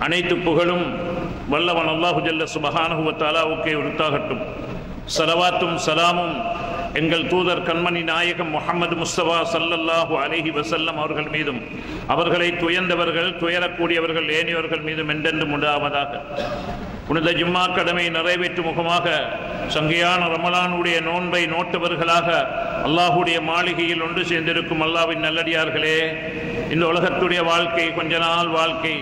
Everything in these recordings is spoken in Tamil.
அனைத்து புகழும் வல்லவன் அல்லாஹு ஜல்ல சுப்ஹானஹு வ தஆலாவுக்கே உரித்தாகட்டும். ஸலவாத்தும் ஸலாமும் எங்கள் தூதர் கண்மணி நாயகம் முஹம்மது முஸ்தபா ஸல்லல்லாஹு அலைஹி வஸல்லம் அவர்கள் மீதும் அவர்களை துயர்ந்தவர்கள் துயரக்கூடியவர்கள் ஏனியவர்கள் மீதும் என்றென்றும் உண்டாவதாக. புனித ஜும்மா கடமை நிறைவேற்றும் முகமாக சங்கையான ரமலானுடைய நோன்பை நோட்டவர்களாக அல்லாஹுடைய மாளிகையில் ஒன்று சேர்ந்திருக்கும் அல்லாஹ்வின் நல்லடியார்களே, இந்த உலகத்துடைய வாழ்க்கை கொஞ்ச நாள் வாழ்க்கை,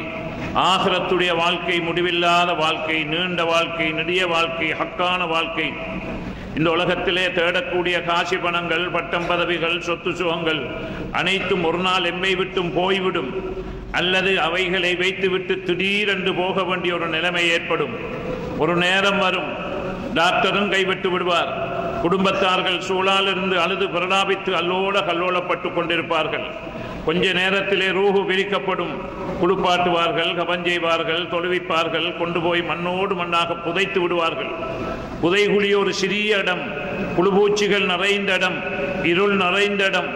ஆகிரத்துடைய வாழ்க்கை முடிவில்லாத வாழ்க்கை, நீண்ட வாழ்க்கை, நெடிய வாழ்க்கை, ஹக்கான வாழ்க்கை. இந்த உலகத்திலே தேடக்கூடிய காசி பணங்கள், பட்டம் பதவிகள், சொத்து சுகங்கள் அனைத்தும் ஒரு நாள் எம்மை விட்டும் போய்விடும், அல்லது அவைகளை வைத்துவிட்டு திடீரென்று போக வேண்டிய ஒரு நிலைமை ஏற்படும். ஒரு நேரம் வரும், டாக்டரும் கைவிட்டு விடுவார், குடும்பத்தார்கள் சூழாலிருந்து அழுது பிரலாபித்து அல்லோட கல்லோலப்பட்டு கொண்டிருப்பார்கள். கொஞ்ச நேரத்திலே ரூஹு விரிக்கப்படும், குளிப்பாட்டுவார்கள், கபஞ்செய்வார்கள், தொழுவிப்பார்கள், கொண்டு போய் மண்ணோடு மண்ணாக புதைத்து விடுவார்கள். புதைகுழி ஒரு சிறிய இடம், புழுபூச்சிகள் நிறைந்த இடம், இருள் நிறைந்த இடம்.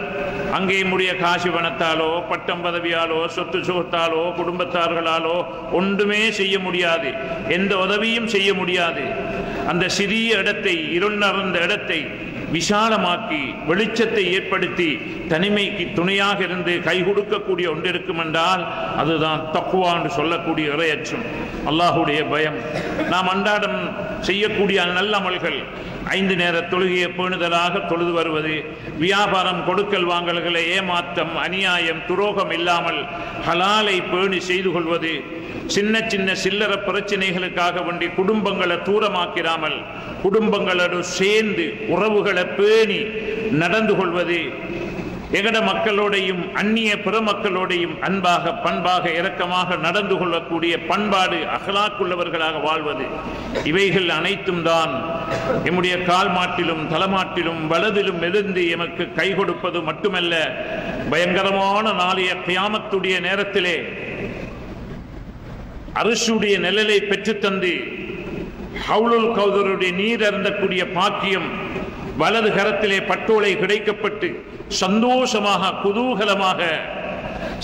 அங்கே முடிய காசி பணத்தாலோ பட்டம் பதவியாலோ சொத்து சுகத்தாலோ குடும்பத்தார்களாலோ ஒன்றுமே செய்ய முடியாது, எந்த உதவியும் செய்ய முடியாது. அந்த சிறிய இடத்தை, இருள் நிறைந்த இடத்தை விசாலமாக்கி வெளிச்சத்தை ஏற்படுத்தி தனிமைக்கு துணையாக இருந்து கை கொடுக்கக்கூடிய ஒன்று இருக்கும் என்றால் அதுதான் தக்வா என்று சொல்லக்கூடிய இறையச்சம், அல்லாஹுடைய பயம். நாம் அன்றாடம் செய்யக்கூடிய நல்ல அமல்கள், 5 நேர தொழுகையை பேணுதலாக தொழுது வருவது, வியாபாரம் கொடுக்கல் வாங்கல்களை ஏமாற்றம் அநியாயம் துரோகம் இல்லாமல் ஹலாலை பேணி செய்து கொள்வது, சின்ன சின்ன சில்லற பிரச்சனைகளுக்காக வேண்டி குடும்பங்களை தூரமாக்கிறாமல் குடும்பங்களோடு சேர்ந்து உறவுகளை பேணி நடந்து கொள்வது, எகட மக்களோடையும் அந்நிய பிற மக்களோடையும் அன்பாக பண்பாக இரக்கமாக நடந்து கொள்ளக்கூடிய பண்பாடு அகலாக்குள்ளவர்களாக வாழ்வது, இவைகள் அனைத்தும் தான் எம்முடைய கால் மாட்டிலும் தலமாட்டிலும் வலதிலும் இருந்து எமக்கு கை கொடுப்பது மட்டுமல்ல, பயங்கரமான நாளைய கியாமத்துடைய நேரத்திலே அரிசுடைய நிழலை பெற்றுத்தந்து ஹவுலுல் கௌதருடைய நீர் அருந்தக்கூடிய பாக்கியம் வலது கரத்திலே பட்டோலை கிடைக்கப்பட்டு சந்தோஷமாக குதூகலமாக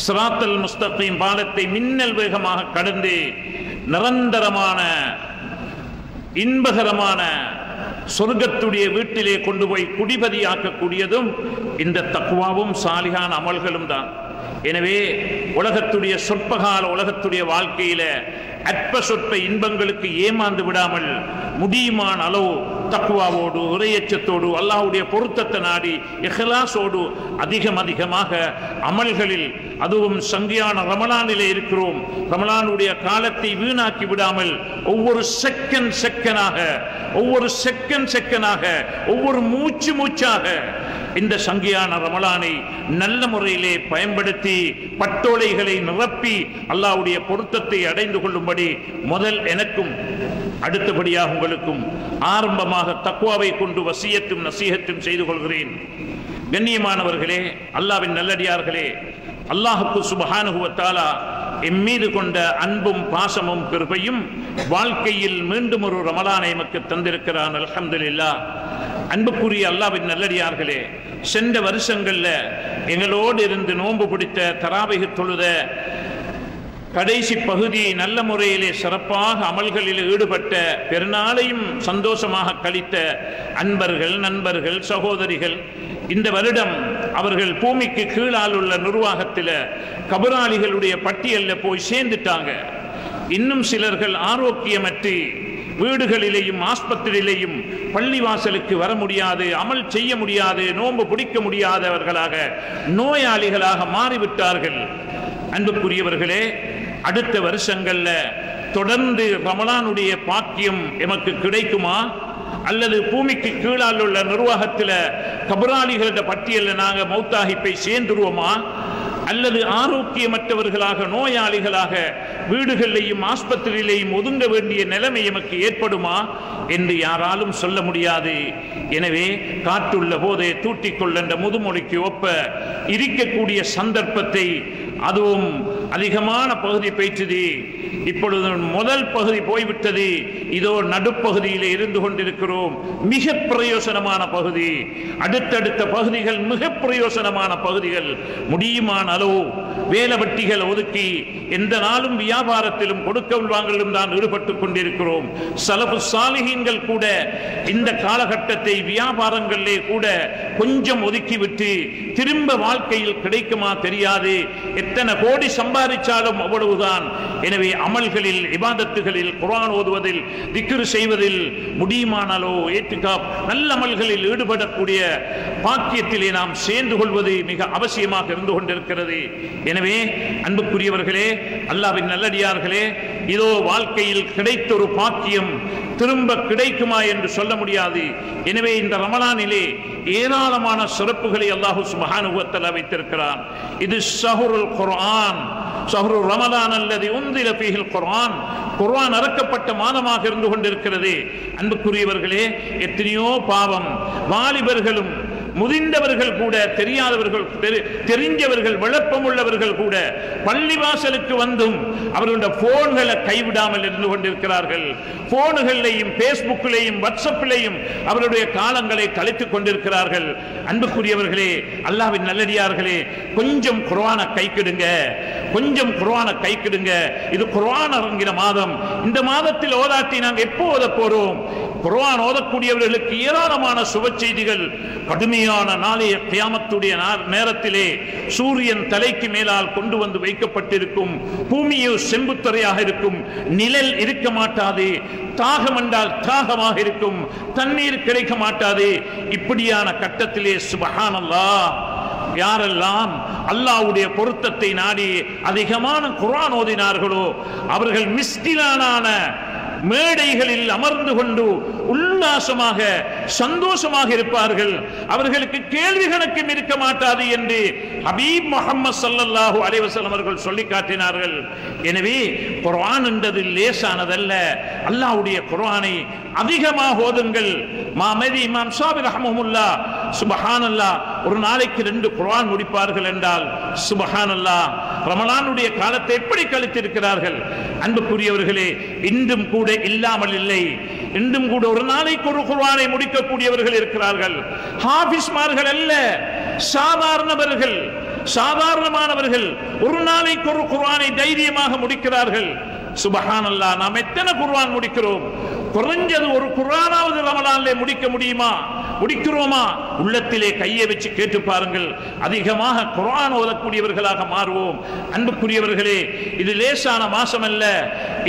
சிராத்தல் முஸ்தகீம் பாலத்தை மின்னல் வேகமாக கடந்து நிரந்தரமான இன்பகரமான சொர்க்கத்துடைய வீட்டிலே கொண்டு போய் குடிபதியாக்கக்கூடியதும் இந்த தக்வாவும் சாலிகான அமல்களும் தான். எனவே உலகத்துடைய சொற்பகால உலகத்துடைய வாழ்க்கையில அற்ப சொற்ப இன்பங்களுக்கு ஏமாந்து விடாமல் முடியுமான அளவு தக்வாவோடு இறையச்சத்தோடு அல்லாஹ்வுடைய பொருத்தத்தை நாடி இஹ்லாஸோடு அதிகமாக அமல்களில், அதுவும் சங்கியான ரமலானிலே இருக்கிறோம், ரமலானுடைய காலத்தை வீணாக்கி விடாமல் ஒவ்வொரு செகண்டாக ஒவ்வொரு மூச்சாக இந்த சங்கியான ரமலானை நல்ல முறையிலே பயன்படுத்தி பட்டோலைகளை நிரப்பி அல்லாஹ்வுடைய பொருத்தத்தை அடைந்து கொள்ளும்படி முதல் எனக்கும் அடுத்தபடியாக உங்களுக்கும் ஆரம்பமாக தக்வாவை கொண்டு வசியத்தும் நசீஹத்தும் செய்து கொள்கிறேன். கண்ணியமானவர்களே, அல்லாஹ்வின் நல்லடியார்களே, அல்லாஹ்வுக்கு சுப்ஹானஹு வ தஆலா எம்மீது கொண்ட அன்பும் பாசமும் கிருபையும் வாழ்க்கையில் மீண்டும் ஒரு ரமலானை எமக்கு தந்திருக்கிறான். அல்ஹம்துலில்லாஹ். அன்புக்குரிய அல்லாஹ்வின் நல்லடியார்களே, சென்ற வருஷங்கள்ல எங்களோடு இருந்து நோன்பு பிடித்த தராவிஹ் தொழுத கடைசி பகுதி நல்ல முறையிலே சிறப்பாக அமல்களில் ஈடுபட்ட பெருநாளையும் சந்தோஷமாக கழித்த அன்பர்கள், நண்பர்கள், சகோதரிகள் இந்த வருடம் அவர்கள் பூமிக்கு கீழால் உள்ள நிர்வாகத்தில் கபராளிகளுடைய பட்டியலில் போய் சேர்ந்துட்டாங்க. இன்னும் சிலர்கள் ஆரோக்கியமற்று வீடுகளிலேயும் ஆஸ்பத்திரியிலேயும் பள்ளிவாசலுக்கு வர முடியாது, அமல் செய்ய முடியாது, நோன்பு பிடிக்க முடியாதவர்களாக நோயாளிகளாக மாறிவிட்டார்கள். அன்புக்குரியவர்களே, அடுத்த வருஷங்கள்ல தொடர்ந்து ரமலானுடைய பாக்கியம் எமக்கு கிடைக்குமா, அல்லது பூமிக்கு கீழால் உள்ள நிர்வாகத்தில் கபராளிகள பட்டியலில் நாங்கள் மௌத்தாகி போய் சேர்ந்துருவோமா, அல்லது ஆரோக்கியமற்றவர்களாக நோயாளிகளாக வீடுகளிலேயும் ஆஸ்பத்திரியிலேயும் ஒதுங்க வேண்டிய நிலைமை எமக்கு ஏற்படுமா என்று யாராலும் சொல்ல முடியாது. எனவே காற்றுள்ள போதே தூட்டிக்கொள்ள முதுமொழிக்கு ஒப்ப இருக்கக்கூடிய சந்தர்ப்பத்தை, அதுவும் அதிகமான பகுதி போயிட்டது. இப்பொழுது முதல் பகுதி போய்விட்டது. இதோ நடுப்பகுதியிலே இருந்து கொண்டிருக்கிறோம். மிக பிரயோசனமான பகுதி. அடுத்தடுத்த பகுதிகள் மிக பிரயோசனமான பகுதிகள். முடியுமான அளவு வேலை வட்டிகள் ஒதுக்கி எந்த நாளும் வியாபாரத்திலும் கொடுக்கல் வாங்கலும் தான் ஈடுபட்டுக் கொண்டிருக்கிறோம். சலஃபு சாலிஹீன்கள் கூட இந்த காலகட்டத்தை வியாபாரங்களிலே கூட கொஞ்சம் ஒதுக்கிவிட்டு திரும்ப வாழ்க்கையில் கிடைக்குமா தெரியாது. எத்தனை கோடி சம்பாதிச்சாலும் அவ்வளவுதான். எனவே அமல்களில், இபாதத்துகளில், குர்ஆன் ஓதுவதில், திக்ர் செய்வதில், முடியுமானாலோ ஏத்திகாப் நல்ல அமல்களில் ஈடுபடக்கூடிய பாக்கியத்திலே நாம் சேர்ந்து கொள்வது மிக அவசியமாக இருந்து கொண்டிருக்கிறது. எனவே அன்புக்குரியவர்களே, அல்லாஹ்வின் நல்லடியார்களே, இதோ வாழ்க்கையில் கிடைத்த ஒரு பாக்கியம் திரும்ப கிடைக்குமா என்று சொல்ல முடியாது. எனவே இந்த ரமலானிலே ஏராளமான சிறப்புகளை அல்லாஹ் சுப்ஹானஹு வ தஆலா வைத்திருக்கிறான். இது ஷஹ்ருல் குர்ஆன், ஷஹ்ரு ரமலான் அல்லதி உன்சில ஃபீஹில் குர்ஆன். குர்ஆன் இறக்கப்பட்ட மாதமாக இருந்து கொண்டிருக்கிறது. அன்புக்குரியவர்களே, எத்தனையோ பாவம் வாலிபர்களும் முதிர்ந்தவர்கள் கூட, தெரியாதவர்கள், தெரிஞ்சவர்கள், விளப்பம் உள்ளவர்கள் கூட பள்ளிவாசலுக்கு வந்தும் அவர்களுடைய போன்களை கைவிடாமல் இருந்து கொண்டிருக்கிறார்கள். போன்களையும் பேஸ்புக்கிலையும் வாட்ஸ்அப்பிலையும் அவருடைய காலங்களை கழித்துக் கொண்டிருக்கிறார்கள். அன்புக்குரியவர்களே, அல்லாஹ்வின் நல்லடியார்களே, கொஞ்சம் குர்ஆனை கைக்கிடுங்க, கொஞ்சம் குர்ஆனை கைக்கிடுங்க. இது குர்ஆன் இறங்கின மாதம். இந்த மாதத்தில் ஓதாட்டி நாங்கள் எப்போ ஓத போறோம்? குர்ஆன் ஓதக்கூடியவர்களுக்கு ஏராளமான சுப செய்திகள். கடுமையான நாளைய கியாமத்துடைய நேரத்திலே சூரியன் தலைக்கு மேலால் கொண்டு வந்து வைக்கப்பட்டிருக்கும். பூமியோ செம்புத்தரையாக இருக்கும். நிழல் இருக்க மாட்டாது. தாகம் என்றால் தாகமாக இருக்கும். தண்ணீர் கிடைக்க மாட்டாது. இப்படியான கட்டத்திலே சுப்ஹானல்லாஹ், யாரெல்லாம் அல்லாஹ்வுடைய பொருத்தத்தை நாடி அதிகமான குர்ஆன் ஓதினார்களோ அவர்கள் மிஸ்கிலான மேடைகளில் அமர்ந்து கொண்டு உல்லாசமாக சந்தோஷமாக இருப்பார்கள். அவர்களுக்கு கேள்வி கணக்கும் இருக்க மாட்டாது என்று ஹபீப் முஹம்மது ஸல்லல்லாஹு அலைஹி வஸல்லம் அவர்கள் சொல்லி காட்டினார்கள். எனவே குர்ஆன் என்றது லேசானதல்ல. அல்லாஹ்வுடைய குர்ஆனை அதிகமாக ஓதுங்கள். மாமதி இமாம் ஷாஃபி ரஹ்மஹுல்லாஹ் சுப்ஹானல்லாஹ் ஒரு நாளைக்கு 2 குர்ஆன் முடிப்பார்கள் என்றால் சுப்ஹானல்லாஹ், ரமலானுடைய காலத்தை எப்படி கழித்திருக்கிறார்கள். அன்புக்குரியவர்களே, இன்றும் கூட இல்லாமல் இல்லை. இன்றும் கூட ஒரு நாளைக்கு ஒரு குர்ஆனை முடிக்கக்கூடியவர்கள் இருக்கிறார்கள். ஹாஃபிஸ்மார்கள் அல்ல, சாதாரணவர்கள், சாதாரணமானவர்கள் ஒரு நாளைக்கு ஒரு குர்ஆனை தைரியமாக முடிக்கிறார்கள். சுப்ஹானல்லாஹ், நாம் எத்தனை குர்ஆன் முடிக்கிறோம்? குறைஞ்சது ஒரு குர்ஆனாவது ரமலானிலே முடிக்க முடியுமா? முடிக்கிறோமா? உள்ளத்திலே கையை வச்சு கேட்டு பாருங்கள். அதிகமாக குர்ஆன் ஓதக்கூடியவர்களாக மாறுவோம். அன்புக்குரியவர்களே, இது லேசான மாசம் அல்ல.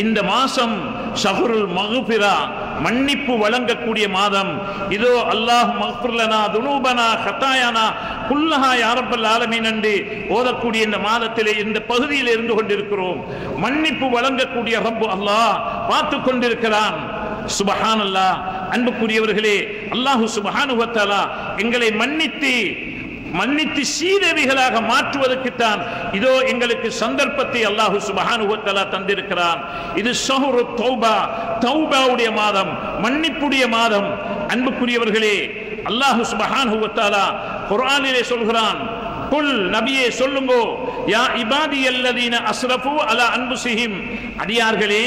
இந்த மாசம் ஷஹ்ருல் மக்ஃபிரா, மன்னிப்பு வழங்கக்கூடிய மாதம். இதோ அல்லாஹ் மக்ஃபிர் லனா துனூபனா ஹதாயானா குல்லஹா யா ரப்பல் ஆலமீன் என்று ஓதக்கூடிய இந்த மாதத்திலே இந்த பகுதியில் இருந்து கொண்டிருக்கிறோம். மன்னிப்பு வழங்கக்கூடிய ரப்பு அல்லாஹ் பார்த்து கொண்டிருக்கிறான். சுப்ஹானல்லாஹ். அன்புக்குரியவர்களே, அல்லாஹ் சுப்ஹானஹு வ தஆலா எங்களை மன்னித்து சீதேவிகளாக மாற்றுவதற்குத்தான் இதோ எங்களுக்கு சந்தர்ப்பத்தை அல்லாஹ் சுப்ஹானஹு வ தஆலா தந்திருக்கிறான். இது ஷஹ்ரு தௌபா, தௌபாவுடைய மாதம், மன்னிப்புடைய மாதம். அன்புக்குரியவர்களே, அல்லாஹ் சுப்ஹானஹு வ தஆலா குர்ஆனிலே சொல்கிறான், குல் நபியே சொல்லுங்க, யா இபாதியல்லதீன அஸ்ரஃபு அலா அன்ஃபுஸிஹிம், அடியார்களே,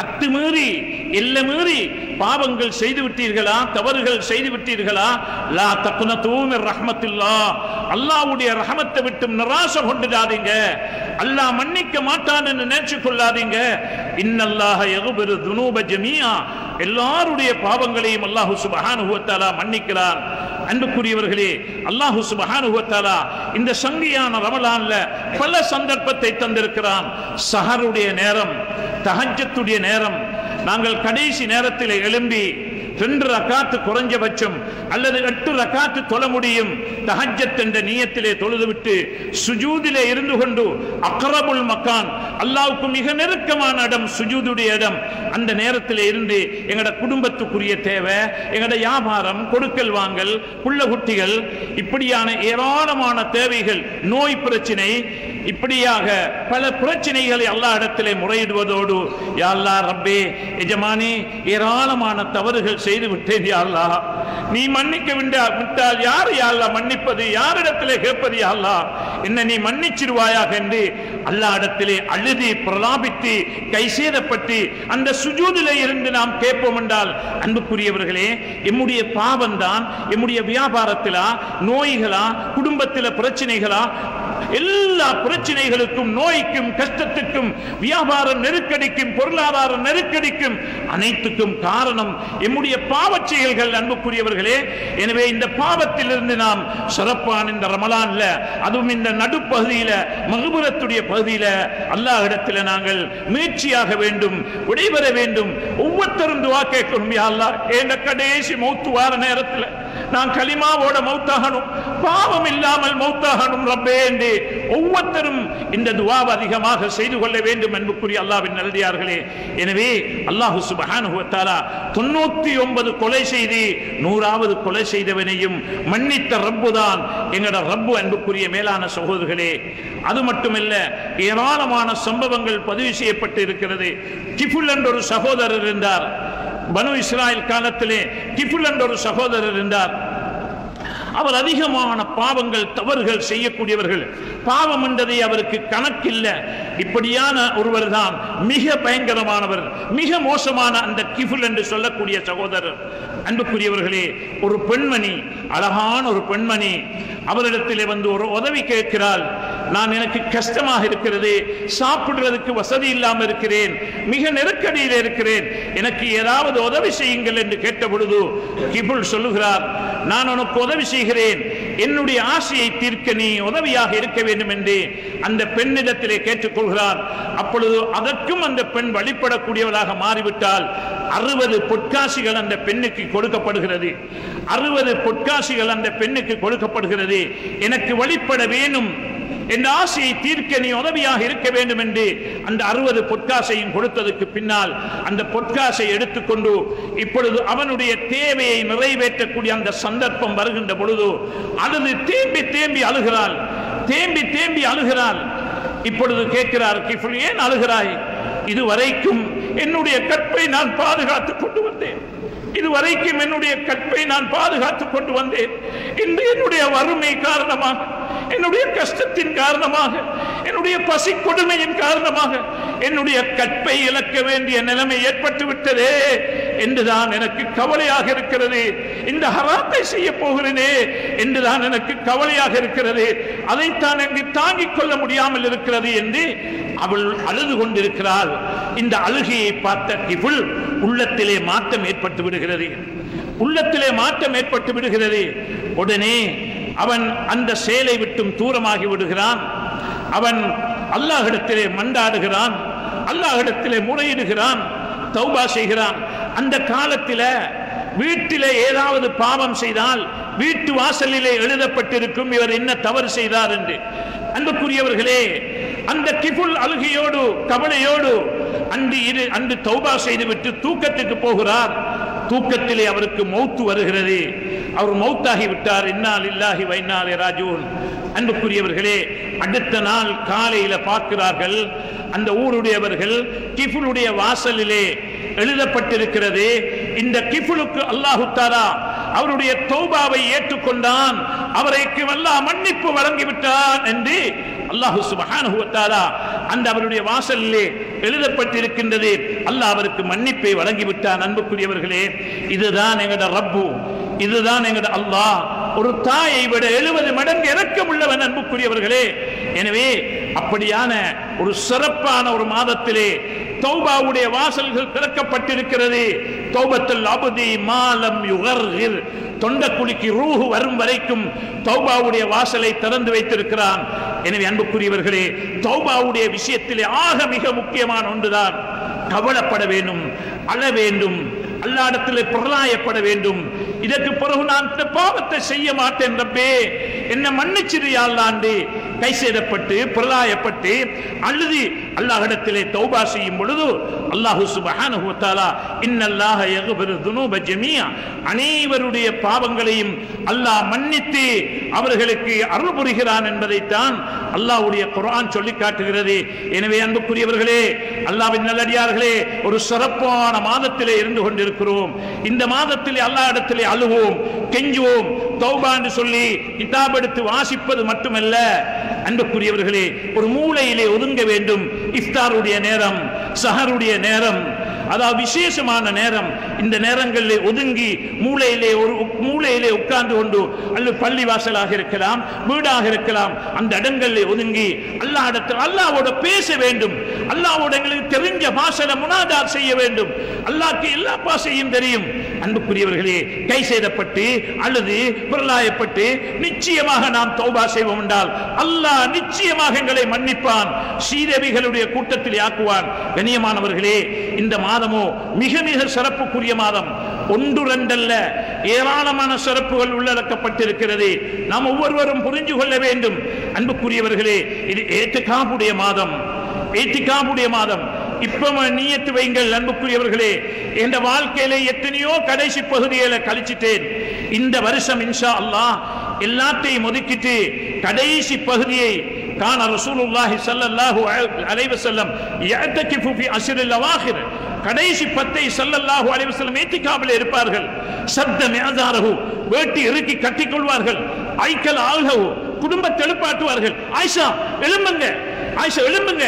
அத்துமீறி எல்லைமீறி பாவங்கள் செய்து விட்டீர்களா, தவறுகள் செய்து விட்டீர்களா, லா தக்னது மிர் ரஹ்மத்தில்லாஹ், அல்லாஹ்வுடைய ரஹமத்தை விட்டு நிராசை கொண்டுடாதீங்க. அல்லாஹ் மன்னிக்க மாட்டான் என்று நினைச்சு கொள்ளாதீங்க. இன்னல்லாஹ யக்பிரு துனூப ஜமீஆ, எல்லாருடைய பாவங்களையும் அல்லாஹ் சுப்ஹானஹு வ தஆலா மன்னிக்கிறான். அன்புக்குரியவர்களே, அல்லாஹ் சுப்ஹானஹு வ தஆலா இந்த சங்கியான ரமலான்ல பல சந்தர்ப்பத்தை தந்திருக்கிறான். சஹருடைய நேரம், தஹஜ்ஜத்துடைய நேரம், நாங்கள் கடைசி நேரத்தில் எழும்பி 2 ரக்காத்து குறைஞ்சபட்சம் அல்லது 8 ரக்காத்து தொழ முடியும். தஹஜ்ஜத் என்ற நியத்திலே தொழுதுவிட்டு சுஜூதிலே இருந்து கொண்டு அக்ரபுல் மக்கான், அல்லாஹ்வுக்கு மிக நெருக்கமான இடம் சுஜூதுடைய இடம், அந்த நேரத்திலே இருந்து எங்கட குடும்பத்துக்குரிய தேவை, எங்கட வியாபாரம், கொடுக்கல் வாங்கல், புள்ள குட்டிகள், இப்படியான ஏராளமான தேவைகள், நோய் பிரச்சனை, இப்படியாக பல பிரச்சனைகளை அல்லாஹ் இடத்திலே முறையிடுவதோடு, யா அல்லாஹ் ரப்பே எஜமானி, ஏராளமான தவறுகள் செய்து விட்டேன் யா அல்லாஹ், நீ மன்னிக்க விட்டால் யார் யா அல்லாஹ் மன்னிப்பது, யாரிடத்திலே கேட்பது யா அல்லாஹ், என்ன நீ மன்னிச்சிருவாயாக என்று அல்லாஹ்விடத்திலே அழுதி பிரலாபித்து கைசேதப்பட்டு அந்த சுஜூதிலே இருந்து நாம் கேட்போம் என்றால், அன்புக்குரியவர்களே, எம்முடைய பாவம் தான் எம்முடைய வியாபாரத்திலா, நோய்களா, குடும்பத்தில பிரச்சனைகளா, எல்லா பிரச்சனைகளுக்கும், நோய்க்கும், கஷ்டத்துக்கும், வியாபார நெருக்கடிக்கும், பொருளாதார நெருக்கடிக்கும் அனைத்துக்கும் காரணம் எம்முடைய பாவச் செயல்கள். அன்புக்குரியவர்களே, எனவே இந்த பாவத்திலிருந்து நாம் சிறப்பான இந்த ரமலான்ல, அதுவும் இந்த நடுப்பகுதியில, மக்பிரத்துடைய பகுதியில அல்லாஹ்விடத்தில் நாங்கள் முயற்சியாக வேண்டும், விடைபெற வேண்டும். ஒவ்வொருத்தரும் துஆ கேட்கணும், யா அல்லாஹ், இந்த கடைசி மௌத்து வார நேரத்தில் நான் கலிமாவோட மௌத்தாகணும், பாவம் இல்லாமல் மௌத்தாகணும் ரப்பே என்று ஒவ்வொருத்தரும் இந்த துஆவை அதிகமாக செய்து கொள்ள வேண்டும். அன்புக்குரிய அல்லாஹ்வின் நல்லடியார்களே, எனவே அல்லாஹ் சுப்ஹானஹு வ தஆலா 99 கொலை செய்து 100வது கொலை செய்தவனையும் மன்னித்த ரப்பு தான் எங்கட ரப்பு. அன்புக்குரிய மேலான சகோதரர்களே, அது மட்டுமல்ல, ஏராளமான சம்பவங்கள் பதிவு செய்யப்பட்டு இருக்கிறது. கிஃபுல் என்ற ஒரு சகோதரர் இருந்தார். பனு இஸ்ராயல் காலத்திலே கிஃபுல் என்ற ஒரு சகோதரர் இருந்தார். அவர் அதிகமான பாவங்கள், தவறுகள் செய்யக்கூடியவர்கள். பாவம் என்றதை அவருக்கு கணக்கில்லை. இப்படியான ஒருவர் தான் மிக பயங்கரமானவர், மிக மோசமான அந்த கிஃபுல் என்று சொல்லக்கூடிய சகோதரர். அன்புக்குரியவர்களே, ஒரு பெண்மணி, அழகான ஒரு பெண்மணி அவரிடத்திலே வந்து ஒரு உதவி கேட்கிறாள். நான் எனக்கு கஷ்டமாக இருக்கிறது, சாப்பிடுறதுக்கு வசதி இல்லாமல் இருக்கிறேன், மிக நெருக்கடியில் இருக்கிறேன், எனக்கு ஏதாவது உதவி செய்யுங்கள் என்று கேட்ட பொழுது கிஃபுல் சொல்லுகிறார், நான் உனக்கு உதவி செய்கிறேன், என்னுடைய ஆசையை தீர்க்க நீ உதவியாக இருக்க வேண்டும் என்று அந்த பெண்ணிடத்திலே கேட்டுக்கொள்கிறார். அப்பொழுது அதற்கும் அந்த பெண் வழிபடக்கூடியவளாக மாறிவிட்டால் 60 பொற்காசிகள் அந்த பெண்ணுக்கு கொடுக்கப்படுகிறது. 60 பொற்காசிகள் அந்த பெண்ணுக்கு கொடுக்கப்படுகிறது. எனக்கு வழிபட வேணும், என் ஆசையை தீர்க்க நீ உதவியாக இருக்க வேண்டும் என்று அந்த 60 பொற்காசையும் கொடுத்ததுக்கு பின்னால் அந்த பொற்காசை எடுத்துக்கொண்டு இப்பொழுது அவனுடைய தேவையை நிறைவேற்றக்கூடிய அந்த சந்தர்ப்பம் வருகின்ற பொழுது அழுது தேம்பி தேம்பி அழுகிறாள், தேம்பி தேம்பி அழுகிறாள். இப்பொழுது கேட்கிறார் கிஃபுல், ஏன் அழுகிறாய்? இதுவரைக்கும் என்னுடைய கற்பை நான் பாதுகாத்துக் கொண்டு வந்தேன், இதுவரைக்கும் என்னுடைய கற்பை நான் பாதுகாத்துக் கொண்டு வந்தேன். இன்று என்னுடைய வறுமை காரணமாக, என்னுடைய கஷ்டத்தின் காரணமாக, என்னுடைய பசி கொடுமையின் காரணமாக என்னுடைய கற்பை இழக்க வேண்டிய நிலைமை ஏற்பட்டு விட்டதே என்றுதான் எனக்கு கவலையாக இருக்கிறது. இந்த ஹராத்தை செய்ய போகிறேனே என்றுதான் எனக்கு கவலையாக இருக்கிறது. அதைத்தான் எனக்கு தாங்கிக் கொள்ள முடியாமல் இருக்கிறது என்று அவள் அழுது கொண்டிருக்கிறாள். இந்த அழுகையை பார்த்த கிஃபுல் உள்ளத்திலே மாற்றம் ஏற்பட்டு விடுகிறது, உள்ளத்திலே மாற்றம் ஏற்பட்டு விடுகிறது. உடனே அவன் அந்த செயலை விட்டும் தூரமாகி விடுகிறான். அவன் அல்லாஹ்விடத்திலே மண்டாடுகிறான், அல்லாஹ்விடத்திலே முறையிடுகிறான், தௌபா செய்கிறான். அந்த காலத்தில வீட்டிலே ஏதாவது பாவம் செய்தால் வீட்டு வாசலிலே எழுதப்பட்டிருக்கும் இவர் என்ன தவறு செய்தார் என்று. அன்புக்குரியவர்களே, அந்த கிஃபுல் அழுகையோடு கவலையோடு அன்று தௌபா செய்துவிட்டு தூக்கத்துக்கு போகிறார். தூக்கத்திலே அவருக்கு மௌத்து வருகிறது. அவர் மௌத்தாகி விட்டார். இன்னா லில்லாஹி வ இன்னா இலைஹி ராஜிஊன். அன்புக்குரியவர்களே, அடுத்த நாள் காலையில பார்க்கிறார்கள், அந்த ஊருடையவர்கள் கிஃபுலுடைய வாசலிலே எழுதப்பட்டிருக்கிறது, இந்த கிஃபுலுக்கு அல்லாஹ் தஆலா அவருடைய தௌபாவை ஏற்றுக்கொண்டான், அவருக்கு அல்லாஹ் மன்னிப்பு வழங்கிவிட்டான் என்று அல்லாஹ் சுப்ஹானஹு வ தஆலா அந்த அவருடைய வாசலிலே எழுதப்பட்டிருக்கின்றது. அல்லாஹ் அவருக்கு மன்னிப்பை வழங்கிவிட்டான். அன்புக்குரியவர்களே, இதுதான் எங்கட ரப்பு, இதுதான் எங்கட அல்லாஹ். ஒரு தாயை விட 70 மடங்கு இரக்கம் உள்ளவன். அன்புக்குரியவர்களே, எனவே அப்படியான ஒரு சிறப்பான ஒரு மாதத்திலே தௌபாவுடைய வாசல்கள் திறக்கப்பட்டிருக்கிறது. தௌபத்துல் அப்தி மாலம் யுகர்கிர், தொண்டக்குழிக்கு ரூஹ் வரும் வரைக்கும் தௌபாவுடைய வாசலை திறந்து வைத்திருக்கிறான். எனவே அன்புக்குரியவர்களே, தௌபாவுடைய விஷயத்திலே ஆக மிக முக்கியமான ஒன்றுதான் கவலைப்பட வேண்டும், அழ வேண்டும், அல்லாஹ்விடத்திலே பிரலாயப்பட வேண்டும். இதற்கு பிறகு நான் இந்த பாவத்தை செய்ய மாட்டேன் ரப்பே, என்ன மன்னிச்சிரு யா அல்லாஹ் என்று கைசேதப்பட்டு பிரலாயப்பட்டு அழுது அல்லாஹ்விடத்திலே தௌபா செய்யும் பொழுது அல்லாஹ் சுப்ஹானஹு வ தஆலா இன்னல்லாஹ யக்ஃபிரு ذுனூப ஜமீஆ, அனைவருடைய பாவங்களையும் அல்லாஹ் மன்னித்து அவர்களுக்கு அருள் புரிகிறான் என்பதைத்தான் அல்லாஹ்வுடைய குர்ஆன் சொல்லி காட்டுகிறது. எனவே அன்புக்குரியவர்களே, அல்லாஹ்வின் நல்லடியார்களே, ஒரு சிறப்பான மாதத்திலே இருந்து கொண்டிருக்கிறோம். இந்த மாதத்திலே அல்லாஹ்விடத்திலே அழுவோம், கெஞ்சுவோம். தௌபா என்று சொல்லி கிதாப் எடுத்து வாசிப்பது மட்டுமல்ல, அன்புக்குரியவர்களே, ஒரு மூலையிலே ஒதுங்க வேண்டும். இஃப்தாருடைய நேரம், சஹருடைய நேரம், அதாவது விசேஷமான நேரம். இந்த நேரங்களில் ஒதுங்கி மூலையிலே உட்கார்ந்து கொண்டு, அல்லது பள்ளி வாசலாக இருக்கலாம், வீடாக இருக்கலாம், அந்த இடங்களில் ஒதுங்கி அல்லாஹ்வோட பேச வேண்டும். அல்லாஹ்வோட எங்களுக்கு தெரிஞ்ச பாஷையில முனாஜாத் செய்ய வேண்டும். அல்லாஹ்க்கு எல்லா பாஷையும் தெரியும். அன்புக்குரியவர்களே, கை செய்தப்பட்டு அல்லது பிரலாயப்பட்டு நிச்சயமாக நாம் தௌபா செய்வோம் என்றால் அல்லாஹ் நிச்சயமாக எங்களை மன்னிப்பான், சீரவிகளுடைய கூட்டத்தில் ஆக்குவான். கண்ணியமானவர்களே, இந்த மாதமோ மிக மிக சிறப்புக்குரிய மாதம். ஒன்று ரெண்டல்ல, ஏராளமான சிறப்புகள் உள்ளடக்கப்பட்டிருக்கிறது. நாம் ஒவ்வொருவரும் புரிந்து கொள்ள வேண்டும். அன்புக்குரியவர்களே, இது ஏத்திகாஃபுடைய மாதம். ஏத்திகாஃபுடைய மாதம். இப்ப நியத்து வைங்கள் அன்புக்குரியவர்களே. என்ற வாழ்க்கையில எத்தனையோ கடைசி பகுதிகளை கழிச்சிட்டேன். இந்த வருஷம் இன்ஷா அல்லாஹ் எல்லாத்தையும் ஒதுக்கிட்டு கடைசி பகுதியை கான ரசூலுல்லாஹி ஸல்லல்லாஹு அலைஹி வஸல்லம் யஅதகிஃபு ஃபி அஷ்ரில் அவாஹிர், கடைசி 10 ஸல்லல்லாஹு அலைஹி வஸல்லம் இத்திகாஃபில் இருப்பார்கள். சத்த மிஅதாரஹு, வேட்டி இறுக்கி கட்டிக்கொள்வார்கள். ஐக்கல் ஆல்ஹு, குடும்பத்தை எழுப்பாட்டுவார்கள். ஆயிஷா எழும்புங்க, ஆயிஷா எழும்புங்க,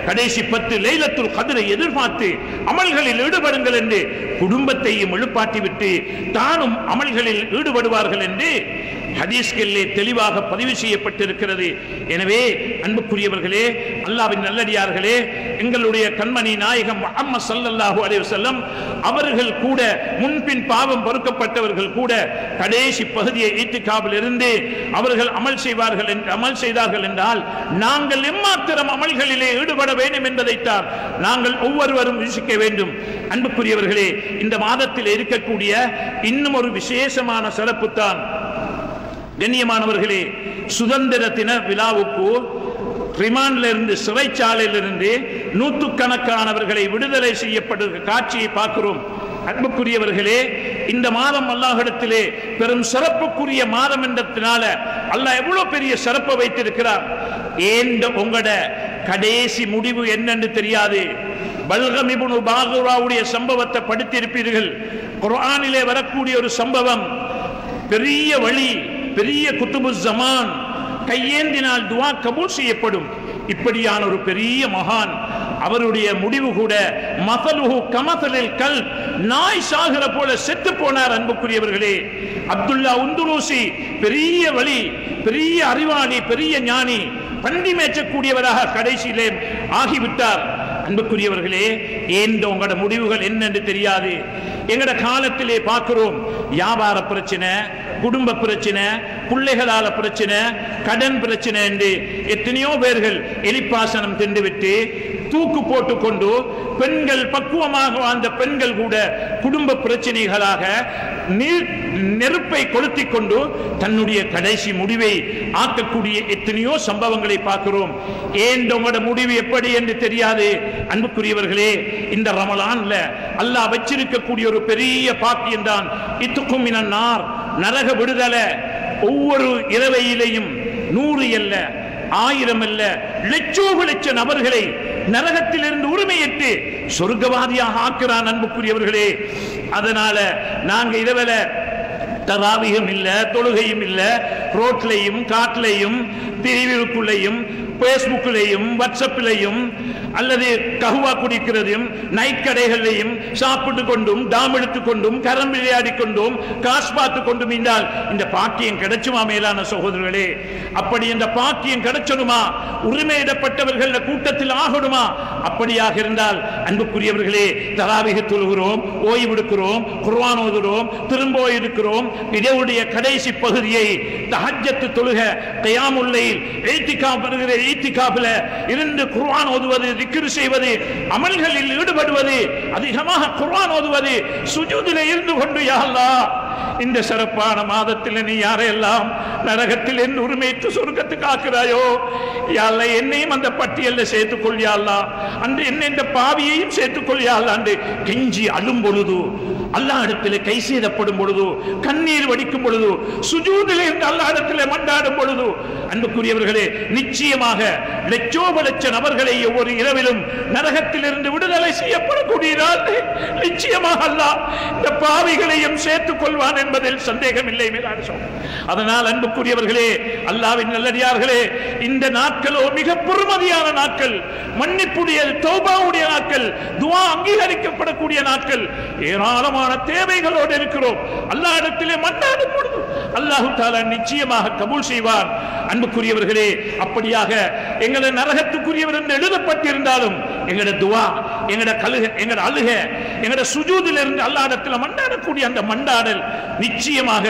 கடைசி 10 லைலத்துல் கத்ரை எதிர்பார்த்து அமல்களில் ஈடுபடுங்கள் என்று குடும்பத்தையும் எழுப்பாட்டி விட்டு தானும் அமல்களில் ஈடுபடுவார்கள் என்று ஹதீஸ்களிலே தெளிவாக பதிவு செய்யப்பட்டிருக்கிறது. எனவே அன்புக்குரியவர்களே, அல்லாஹ்வின் நல்லடியார்களே, எங்களுடைய கண்மணி நாயகம் முஹம்மது ஸல்லல்லாஹு அலைஹி வஸல்லம் அவர்கள் கூட, முன்பின் பாவம் பொறுக்கப்பட்டவர்கள் கூட கடைசி பகுதியை இத்திகாஃபில் இருந்து அவர்கள் அமல் செய்தார்கள் என்றால் நாங்கள் எம்மாத்திரம் அமல்களிலே ஈடுபட வேண்டும் என்பதைத்தான் நாங்கள் ஒவ்வொருவரும் யோசிக்க வேண்டும். அன்புக்குரியவர்களே, இந்த மாதத்தில் இருக்கக்கூடிய இன்னும் ஒரு விசேஷமான சிறப்பு தான், கண்ணியமானவர்களே, சுதந்திர தின விழாவுக்கு ரிமாண்ட்ல இருந்து, சிறைச்சாலையிலிருந்து நூற்றுக்கணக்கானவர்களை விடுதலை செய்யப்படுகிற காட்சியை பார்க்கிறோம். அன்புக்குரியவர்களே, இந்த மாதம் அல்லாஹ்விடத்திலே பெரும் சிறப்புக்குரிய மாதம் என்றதுனால அல்லாஹ் எவ்வளவு பெரிய சிறப்பை வைத்திருக்கிறார். ஏண்ட உங்களோட கடைசி முடிவு என்னன்னு தெரியாது. பல்கம் இப்னு பாகுராவுடைய சம்பவத்தை படித்திருப்பீர்கள். குர்ஆனிலே வரக்கூடிய ஒரு சம்பவம், பெரிய வழி, பெரிய குத்துபு ஜமான், கையேந்தினால் துஆ கபூல் செய்யப்படும். இப்படியான ஒரு பெரிய மகான், அவருடைய முடிவு கூட மதலுஹு கமதலில் கல், நாய் சாகிற போல செத்து போனார். அன்புக்குரியவர்களே, அப்துல்லா உந்துலூசி பெரிய வழி, பெரிய அறிவாளி, பெரிய ஞானி, பண்டி மேய்ச்சக்கூடியவராக கடைசியிலே ஆகிவிட்டார். அன்புக்குரியவர்களே, ஏன் உங்களோட முடிவுகள் என்னென்று தெரியாது. எங்கட காலத்திலே பார்க்கிறோம், வியாபார பிரச்சனை, குடும்ப பிரச்சனை, பிள்ளைகளால பிரச்சனை, கடன் பிரச்சனை என்று எத்தனையோ பேர்கள் எலிப்பாசனம் தின்றுவிட்டு தூக்கு போட்டுக்கொண்டு, பெண்கள் பக்குவமாக வாழ்ந்த பெண்கள் கூட குடும்ப பிரச்சனைகளாக நெருப்பை கொளுத்திக் கொண்டு தன்னுடைய கடைசி முடிவை ஆக்கக்கூடிய எத்தனையோ சம்பவங்களை பார்க்கிறோம். ஏன் உங்களோட முடிவு எப்படி என்று தெரியாது. அன்புக்குரியவர்களே, இந்த ரமலான்ல அல்லாஹ் வச்சிருக்கக்கூடிய ஒரு பெரிய பாக்கியம் தான் இத்துக்கும் மினன்னார், நரக விடுதலை. ஒவ்வொரு இரவையிலையும் 100 அல்ல, 1000 அல்ல, லட்ச நபர்களை நரகத்திலிருந்து உரிமையிட்டு சொர்க்கவாதியாக ஆக்குறான். அன்புக்குரியவர்களே, அதனால நாங்க இரவல தராவிகம் இல்ல, தொழுகையும் இல்ல, ரோட்லையும் காட்டிலையும் பிரிவுக்குள்ளையும் பேஸ்புக்கிலையும் வாட்ஸ்அப்பிலையும் அல்லது கஹுவா குடிக்கிறதையும் நைட் கடைகளையும் சாப்பிட்டு கொண்டும் தாம் எடுத்துக் கொண்டும் கரம் விளையாடி கொண்டும் காசு பார்த்து கொண்டும் இருந்தால் இந்த பாக்கியம் கிடைச்சுமா? மேலான சகோதரர்களே, அப்படி இந்த பாக்கியம் கிடைச்சணுமா? உரிமையிடப்பட்டவர்கள் கூட்டத்தில் ஆகணுமா? அப்படியாக இருந்தால் அன்புக்குரியவர்களே, தராவிக தொழுகிறோம், ஓய்வெடுக்கிறோம், குர்ஆன் ஓதுகிறோம், திரும்ப இருக்கிறோம். இதனுடைய கடைசி பகுதியை தஹஜ்ஜத் தொழுக, கியாமுல் லைல், இத்திகாஃப் வருகிற இத்திகாஃபில இருந்து குர்ஆன் ஓதுவது, திக்ர் செய்வது, அமல்களில் ஈடுபடுவது, அதிகமாக குர்ஆன் ஓதுவது, சுஜூதிலே இருந்து கொண்டு யா அல்லாஹ் இந்த சிறப்பான மாதத்தில் நீ யாரெல்லாம் நரகத்தில் இருந்து உரிமைத்து சொர்க்கத்துக்கு ஆக்குறாயோ யா அல்லாஹ் என்னையும் அந்த பட்டியலில் சேர்த்துக்கொள் யா அல்லாஹ், அன்று என்ன இந்த பாவியையும் சேர்த்துக்கொள் யா அல்லாஹ் என்று கெஞ்சி அழும் பொழுது, அல்லாஹ் இடத்திலே கை சேதப்படும் பொழுது, கண்ணீர் வடிக்கும் பொழுது, சுஜூதிலே இருந்து அல்லாஹ் இடத்திலே மண்டாடும் பொழுது, அன்புக்குரியவர்களே, நிச்சயமாக லட்ச நபர்களை ஒவ்வொரு இரவிலும் நரகத்தில் இருந்து விடுதலை செய்யப்படக்கூடிய நிச்சயமாக அல்லாஹ் இந்த பாவிகளையும் சேர்த்துக் கொள்வார். தருவான் என்பதில் சந்தேகம் இல்லை. அதனால் அன்புக்குரியவர்களே, அல்லாஹ்வின் நல்லடியார்களே, இந்த நாட்களோ மிக பெருமதியான நாட்கள், மன்னிப்புடைய தௌபாவுடைய நாட்கள், துஆ அங்கீகரிக்கப்படக்கூடிய நாட்கள். ஏராளமான தேவைகளோடு இருக்கிறோம். அல்லாஹ்விடத்திலே மன்றாடும் பொழுது அல்லாஹ் தஆலா நிச்சயமாக கபூல் செய்வான். அன்புக்குரியவர்களே, அப்படியாக எங்களை நரகத்துக்குரியவர் என்று எழுதப்பட்டிருந்தாலும் எங்களுடைய துஆ, எங்களுடைய கழுகை, எங்களுடைய அழுகை, எங்களுடைய சுஜூதில் இருந்து அல்லாஹ்விடத்தில் மன்றாடக்கூடிய அந்த மன்றாடல் நிச்சயமாக